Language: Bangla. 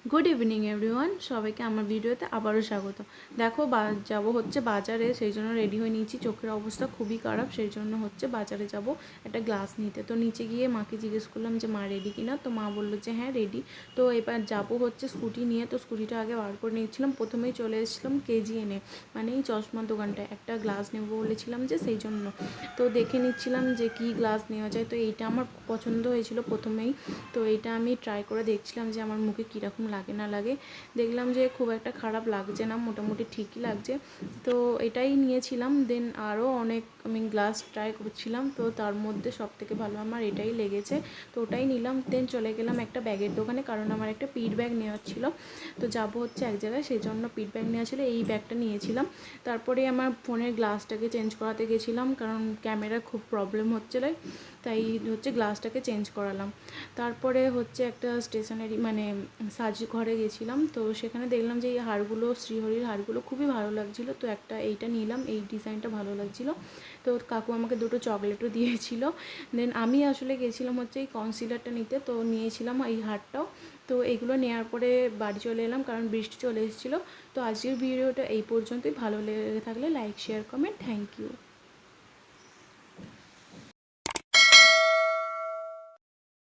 গুড ইভিনিং এভরিওয়ান, সবাইকে আমার ভিডিওতে আবারও স্বাগত। দেখো যাব হচ্ছে বাজারে, সেই জন্য রেডি হয়ে নিয়েছি। চোখের অবস্থা খুবই খারাপ, সেই জন্য হচ্ছে বাজারে যাব একটা গ্লাস নিতে। তো নিচে গিয়ে মাকে জিজ্ঞেস করলাম যে মা রেডি কিনা, তো মা বললো যে হ্যাঁ রেডি। তো এবার যাব হচ্ছে স্কুটি নিয়ে। তো স্কুটিটা আগে বার করে নিয়েছিলাম, প্রথমেই চলে এসেছিলাম KGN-এ, মানে এই চশমার দোকানটায় একটা গ্লাস নেবো বলেছিলাম যে, সেই জন্য তো দেখে নিচ্ছিলাম যে কি গ্লাস নেওয়া যায়। তো এইটা আমার পছন্দ হয়েছিল প্রথমেই, তো এইটা আমি ট্রাই করে দেখছিলাম যে আমার মুখে কীরকম লাগে না লাগে। দেখলাম যে খুব একটা খারাপ লাগছে না, মোটামুটি ঠিকই লাগছে। তো এটাই নিয়েছিলাম। দেন আরও অনেক আমি গ্লাস ট্রাই করছিলাম, তো তার মধ্যে সবথেকে ভালো আমার এটাই লেগেছে, তো ওটাই নিলাম। দেন চলে গেলাম একটা ব্যাগের দোকানে, কারণ আমার একটা পিট ব্যাগ নেওয়ার ছিল। তো যাব হচ্ছে এক জায়গায়, সেই জন্য পিট ব্যাগ নেওয়া ছিল, এই ব্যাগটা নিয়েছিলাম। তারপরে আমার ফোনের গ্লাসটাকে চেঞ্জ করাতে গেছিলাম, কারণ ক্যামেরা খুব প্রবলেম হচ্ছিলো, তাই হচ্ছে গ্লাসটাকে চেঞ্জ করালাম। তারপরে হচ্ছে একটা স্টেশনারি মানে ঘরে গেছিলাম, তো সেখানে দেখলাম যে এই হারগুলো, শ্রীহরির হারগুলো খুবই ভালো লাগছিলো। তো একটা এইটা নিলাম, এই ডিজাইনটা ভালো লাগছিলো। তো কাকু আমাকে দুটো চকলেটও দিয়েছিল। দেন আমি আসলে গেছিলাম হচ্ছে এই কনসিলারটা নিতে, তো নিয়েছিলাম এই হারটাও। তো এগুলো নেওয়ার পরে বাড়ি চলে এলাম, কারণ বৃষ্টি চলে এসেছিলো। তো আজকের ভিডিওটা এই পর্যন্তই। ভালো লেগে থাকলে like, share, comment. Thank you.